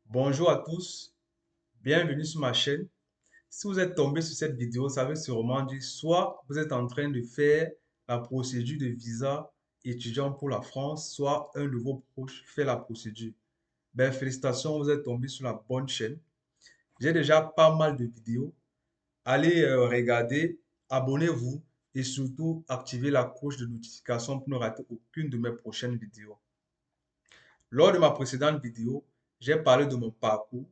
Bonjour à tous, bienvenue sur ma chaîne. Si vous êtes tombé sur cette vidéo, ça veut sûrement dire soit vous êtes en train de faire la procédure de visa étudiant pour la France, soit un de vos proches fait la procédure. Ben, félicitations, vous êtes tombé sur la bonne chaîne. J'ai déjà pas mal de vidéos. Allez regarder, abonnez-vous et surtout activez la cloche de notification pour ne rater aucune de mes prochaines vidéos. Lors de ma précédente vidéo, j'ai parlé de mon parcours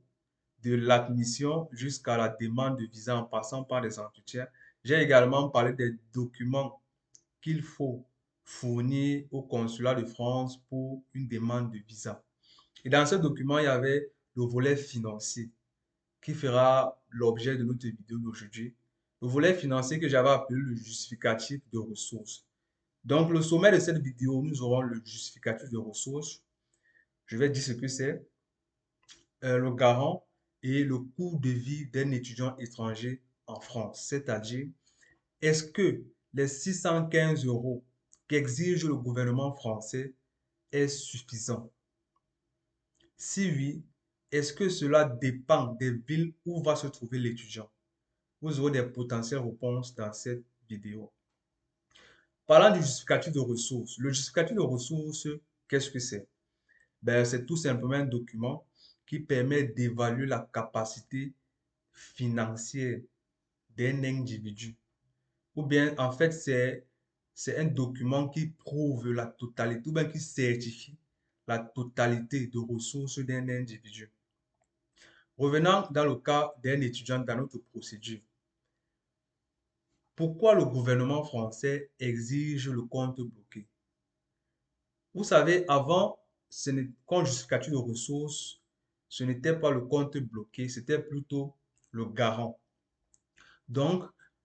de l'admission jusqu'à la demande de visa en passant par les entretiens. J'ai également parlé des documents qu'il faut fournir au consulat de France pour une demande de visa. Et dans ce document, il y avait le volet financier qui fera l'objet de notre vidéo d'aujourd'hui. Le volet financier que j'avais appelé le justificatif de ressources. Donc, le sommet de cette vidéo, nous aurons le justificatif de ressources. Je vais dire ce que c'est. Le garant et le coût de vie d'un étudiant étranger en France. C'est-à-dire, est-ce que les 615 euros qu'exige le gouvernement français est suffisant? Si oui, est-ce que cela dépend des villes où va se trouver l'étudiant? Vous aurez des potentielles réponses dans cette vidéo. Parlant du justificatif de ressources, le justificatif de ressources, qu'est-ce que c'est? Ben, c'est tout simplement un document qui permet d'évaluer la capacité financière d'un individu. Ou bien, en fait, c'est un document qui prouve la totalité, ou bien qui certifie la totalité de ressources d'un individu. Revenant dans le cas d'un étudiant dans notre procédure. Pourquoi le gouvernement français exige le compte bloqué? Vous savez, avant, comme justificatif de ressources, ce n'était pas le compte bloqué, c'était plutôt le garant. Donc,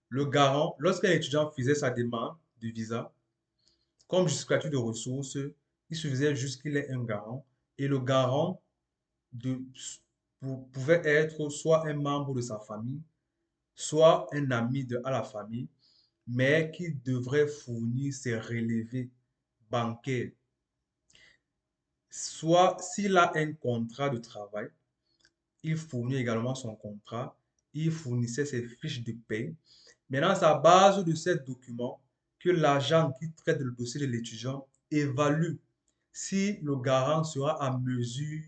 le garant, lorsqu'un étudiant faisait sa demande de visa, comme justificatif de ressources, il suffisait juste qu'il ait un garant. Et le garant de, pouvait être soit un membre de sa famille, soit un ami à la famille, mais qui devrait fournir ses relevés bancaires. Soit s'il a un contrat de travail, il fournit également son contrat, il fournissait ses fiches de paie. Maintenant, c'est à base de ces documents que l'agent qui traite le dossier de l'étudiant évalue si le garant sera à mesure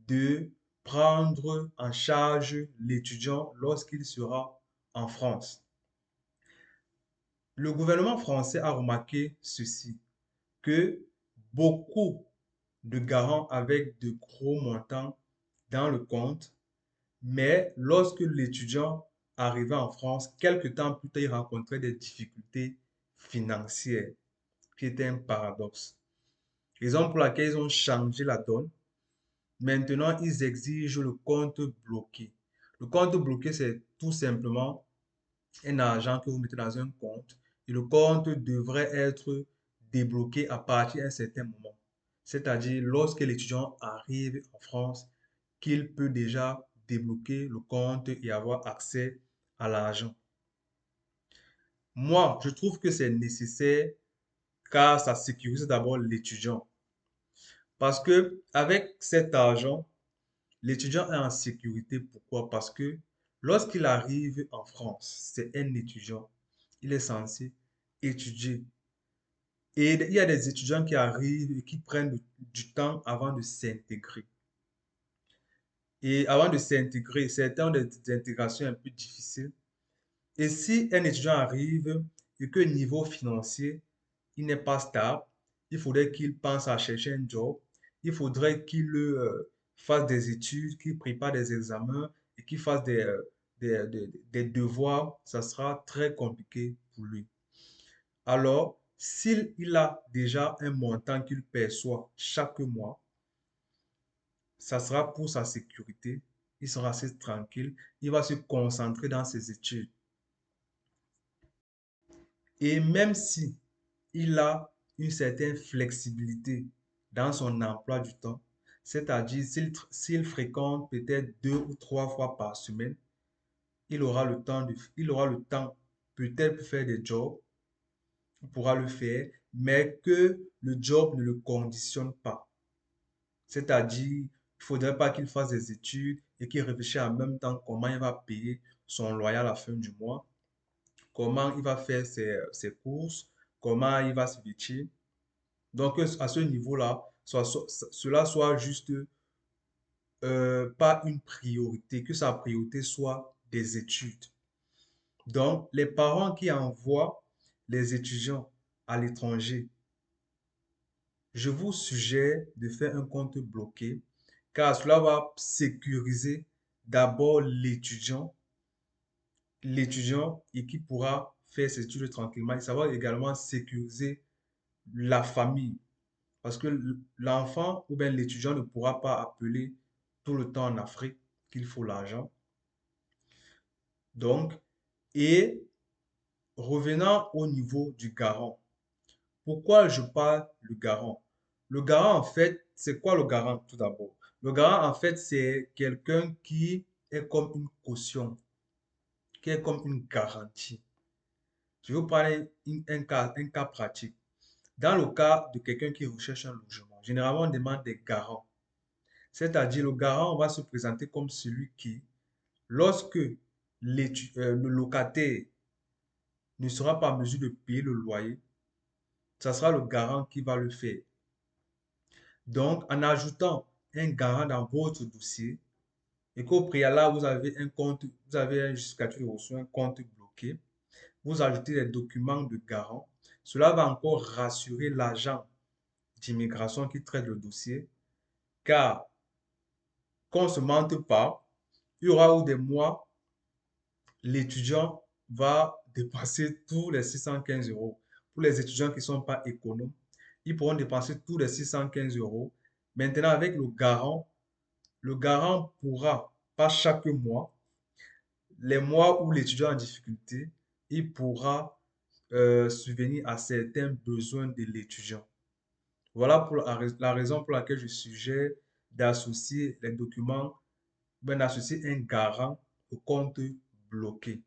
de prendre en charge l'étudiant lorsqu'il sera en France. Le gouvernement français a remarqué ceci, que beaucoup de garants avec de gros montants dans le compte, mais lorsque l'étudiant arrivait en France, quelque temps plus tard, il rencontrait des difficultés financières, qui était un paradoxe. Raison pour laquelle ils ont changé la donne. Maintenant, ils exigent le compte bloqué. Le compte bloqué, c'est tout simplement un argent que vous mettez dans un compte et le compte devrait être débloqué à partir d'un certain moment. C'est-à-dire lorsque l'étudiant arrive en France, qu'il peut déjà débloquer le compte et avoir accès à l'argent. Moi, je trouve que c'est nécessaire car ça sécurise d'abord l'étudiant. Parce que avec cet argent, l'étudiant est en sécurité. Pourquoi? Parce que lorsqu'il arrive en France, c'est un étudiant. Il est censé étudier. Et il y a des étudiants qui arrivent et qui prennent du temps avant de s'intégrer. Et avant de s'intégrer, certains ont des intégrations un peu difficiles. Et si un étudiant arrive et que niveau financier, il n'est pas stable, il faudrait qu'il pense à chercher un job, il faudrait qu'il fasse des études, qu'il prépare des examens et qu'il fasse des devoirs, ça sera très compliqué pour lui. Alors, s'il a déjà un montant qu'il perçoit chaque mois, ça sera pour sa sécurité, il sera assez tranquille, il va se concentrer dans ses études. Et même si il a une certaine flexibilité dans son emploi du temps, c'est-à-dire s'il fréquente peut-être 2 ou 3 fois par semaine, il aura le temps peut-être pour faire des jobs, il pourra le faire, mais que le job ne le conditionne pas. C'est-à-dire, Il ne faudrait pas qu'il fasse des études et qu'il réfléchisse en même temps comment il va payer son loyer à la fin du mois, comment il va faire ses courses, comment il va se vêtir. Donc, à ce niveau-là, cela soit juste pas une priorité, que sa priorité soit des études. Donc, les parents qui envoient les étudiants à l'étranger, je vous suggère de faire un compte bloqué car cela va sécuriser d'abord l'étudiant et qui pourra faire ses études tranquillement. Et ça va également sécuriser la famille parce que l'enfant ou bien l'étudiant ne pourra pas appeler tout le temps en Afrique qu'il faut l'argent. Donc, et revenant au niveau du garant. Pourquoi je parle du garant? Le garant, en fait, c'est quoi le garant tout d'abord? Le garant, en fait, c'est quelqu'un qui est comme une caution, qui est comme une garantie. Je vais vous parler un cas pratique. Dans le cas de quelqu'un qui recherche un logement, généralement, on demande des garants. C'est-à-dire, le garant va se présenter comme celui qui, lorsque le locataire ne sera pas en mesure de payer le loyer, ça sera le garant qui va le faire. Donc, en ajoutant un garant dans votre dossier et qu'au préalable, vous avez un compte, vous avez un justificatif de reçu, un compte bloqué, vous ajoutez les documents de garant. Cela va encore rassurer l'agent d'immigration qui traite le dossier, car qu'on ne se mente pas, il y aura ou des mois, l'étudiant va dépasser tous les 615 euros. Pour les étudiants qui ne sont pas économes, ils pourront dépenser tous les 615 euros. Maintenant, avec le garant pourra, pas chaque mois, les mois où l'étudiant est en difficulté, il pourra subvenir à certains besoins de l'étudiant. Voilà pour la raison pour laquelle je suggère d'associer les documents, ben, d'associer un garant au compte bloqué.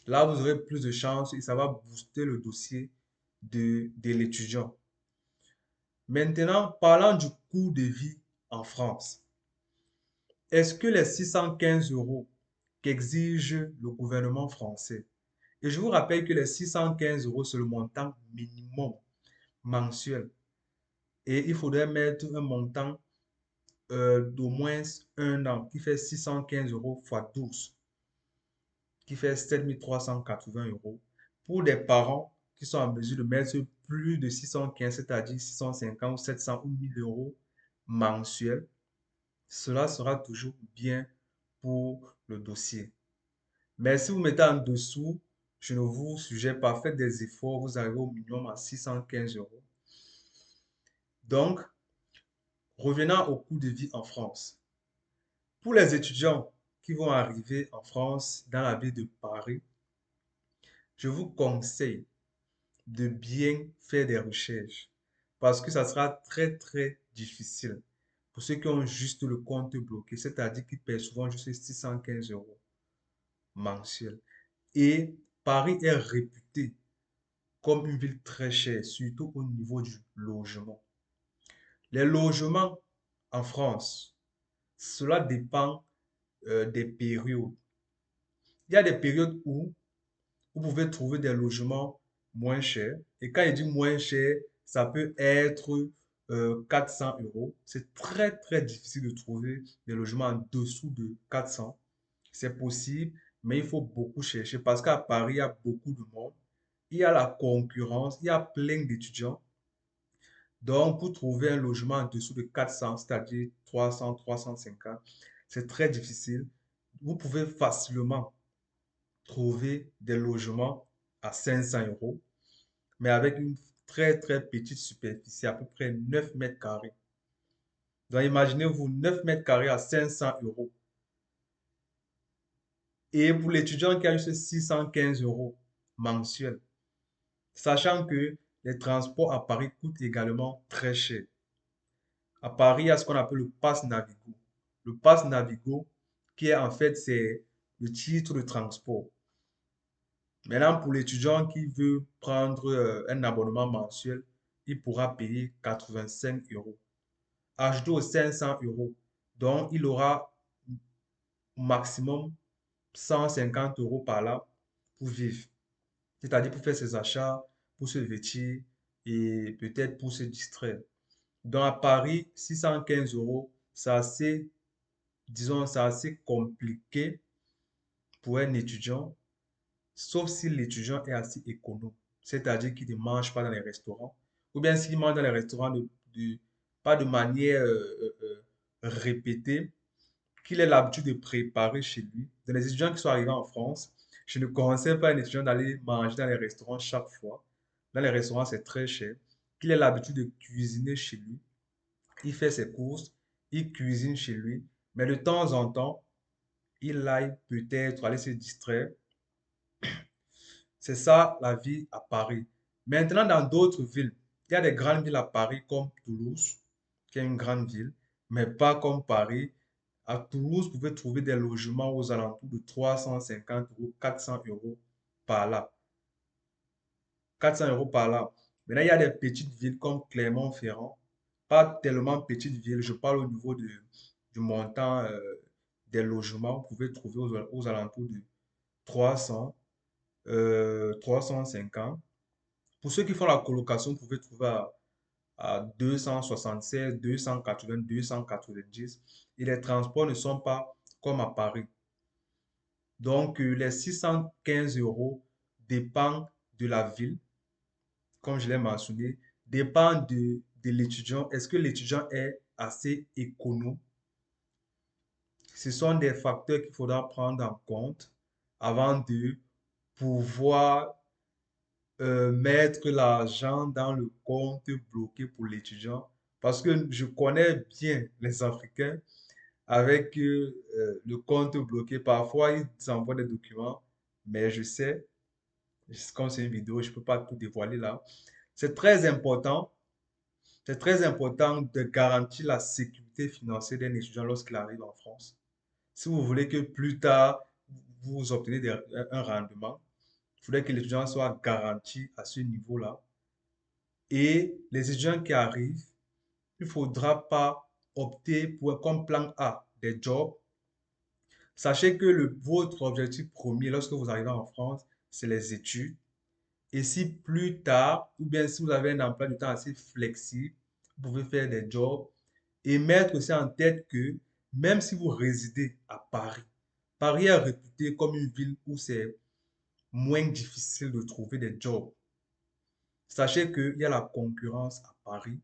Là, vous aurez plus de chances et ça va booster le dossier de l'étudiant. Maintenant, parlant du coût de vie en France, est-ce que les 615 euros qu'exige le gouvernement français, et je vous rappelle que les 615 euros, c'est le montant minimum mensuel, et il faudrait mettre un montant d'au moins un an qui fait 615 euros fois 12, qui fait 7 380 euros. Pour des parents qui sont en mesure de mettre plus de 615, c'est-à-dire 650 ou 700 ou 1000 euros mensuels, cela sera toujours bien pour le dossier. Mais si vous mettez en dessous, je ne vous suggère pas, faites des efforts, vous arrivez au minimum à 615 euros. Donc, revenant au coût de vie en France. Pour les étudiants qui vont arriver en France dans la ville de Paris, je vous conseille de bien faire des recherches parce que ça sera très très difficile pour ceux qui ont juste le compte bloqué, c'est-à-dire qui paient souvent juste 615 euros mensuels. Et Paris est réputé comme une ville très chère, surtout au niveau du logement. Les logements en France, cela dépend des périodes. Il y a des périodes où vous pouvez trouver des logements moins chers. Et quand il dit moins cher, ça peut être 400 euros. C'est très, très difficile de trouver des logements en dessous de 400. C'est possible, mais il faut beaucoup chercher parce qu'à Paris, il y a beaucoup de monde. Il y a la concurrence, il y a plein d'étudiants. Donc, pour trouver un logement en dessous de 400, c'est-à-dire 300, 350, c'est très difficile. Vous pouvez facilement trouver des logements à 500 euros, mais avec une très très petite superficie, à peu près 9 mètres carrés. Donc imaginez-vous 9 mètres carrés à 500 euros. Et pour l'étudiant qui a juste 615 euros mensuels, sachant que les transports à Paris coûtent également très cher. À Paris, il y a ce qu'on appelle le pass Navigo. Le pass Navigo, qui est en fait, c'est le titre de transport. Maintenant, pour l'étudiant qui veut prendre un abonnement mensuel, il pourra payer 85 euros. ajouté aux 500 euros. Donc, il aura au maximum 150 euros par là pour vivre. C'est-à-dire pour faire ses achats, pour se vêtir et peut-être pour se distraire. Donc, à Paris, 615 euros, c'est assez, disons, c'est assez compliqué pour un étudiant, sauf si l'étudiant est assez économe. C'est-à-dire qu'il ne mange pas dans les restaurants. Ou bien s'il mange dans les restaurants pas de manière répétée, qu'il ait l'habitude de préparer chez lui. Dans les étudiants qui sont arrivés en France, je ne conseille pas à un étudiant d'aller manger dans les restaurants chaque fois. Dans les restaurants, c'est très cher. Qu'il ait l'habitude de cuisiner chez lui. Il fait ses courses, il cuisine chez lui, mais de temps en temps, il aille peut-être aller se distraire. C'est ça la vie à Paris. Maintenant, dans d'autres villes, il y a des grandes villes à Paris comme Toulouse, qui est une grande ville, mais pas comme Paris. À Toulouse, vous pouvez trouver des logements aux alentours de 350 euros, 400 euros par là. 400 euros par là. Maintenant, il y a des petites villes comme Clermont-Ferrand. Pas tellement petites villes, je parle au niveau du montant des logements. Vous pouvez trouver aux alentours de 300, 350. Pour ceux qui font la colocation, vous pouvez trouver à 276, 280, 290. Et les transports ne sont pas comme à Paris. Donc, les 615 euros dépendent de la ville, comme je l'ai mentionné, dépend de l'étudiant. Est-ce que l'étudiant est assez économe? Ce sont des facteurs qu'il faudra prendre en compte avant de pouvoir mettre l'argent dans le compte bloqué pour l'étudiant. Parce que je connais bien les Africains avec le compte bloqué. Parfois, ils envoient des documents, mais je sais, comme c'est une vidéo, je ne peux pas tout dévoiler là. C'est très important. C'est très important de garantir la sécurité financière d'un étudiant lorsqu'il arrive en France. Si vous voulez que plus tard, vous obtenez un rendement, il faudrait que l'étudiant soit garanti à ce niveau-là. Et les étudiants qui arrivent, il ne faudra pas opter pour comme plan A des jobs. Sachez que votre objectif premier lorsque vous arrivez en France, c'est les études. Et si plus tard, ou bien si vous avez un emploi du temps assez flexible, vous pouvez faire des jobs et mettre aussi en tête que même si vous résidez à Paris, Paris est réputé comme une ville où c'est moins difficile de trouver des jobs. Sachez qu'il y a la concurrence à Paris.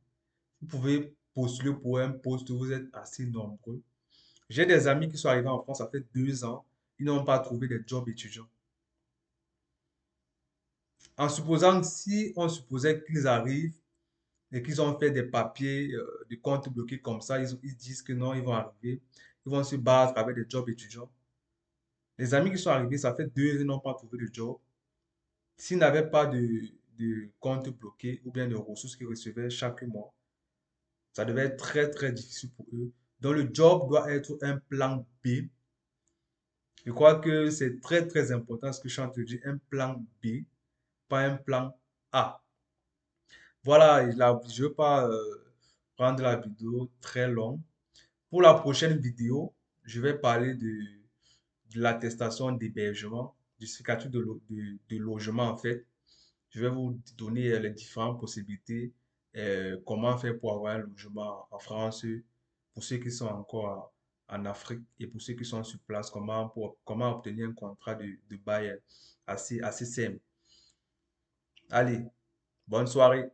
Vous pouvez postuler pour un poste où vous êtes assez nombreux. J'ai des amis qui sont arrivés en France, ça fait 2 ans, ils n'ont pas trouvé de job étudiant. En supposant, si on supposait qu'ils arrivent et qu'ils ont fait des papiers de compte bloqué comme ça, ils disent que non, ils vont arriver, ils vont se battre avec des jobs étudiants. Les amis qui sont arrivés, ça fait 2 ans, ils n'ont pas trouvé de job. S'ils n'avaient pas de compte bloqué ou bien de ressources qu'ils recevaient chaque mois, ça devait être très très difficile pour eux. Donc le job doit être un plan B. Je crois que c'est très très important ce que je suis en train de dire, un plan B, pas un plan A. Voilà, je ne veux pas rendre la vidéo très longue. Pour la prochaine vidéo, je vais parler de l'attestation d'hébergement, du certificat de logement en fait. Je vais vous donner les différentes possibilités, comment faire pour avoir un logement en France, pour ceux qui sont encore en Afrique et pour ceux qui sont sur place, comment obtenir un contrat de bail assez simple. Allez, bonne soirée.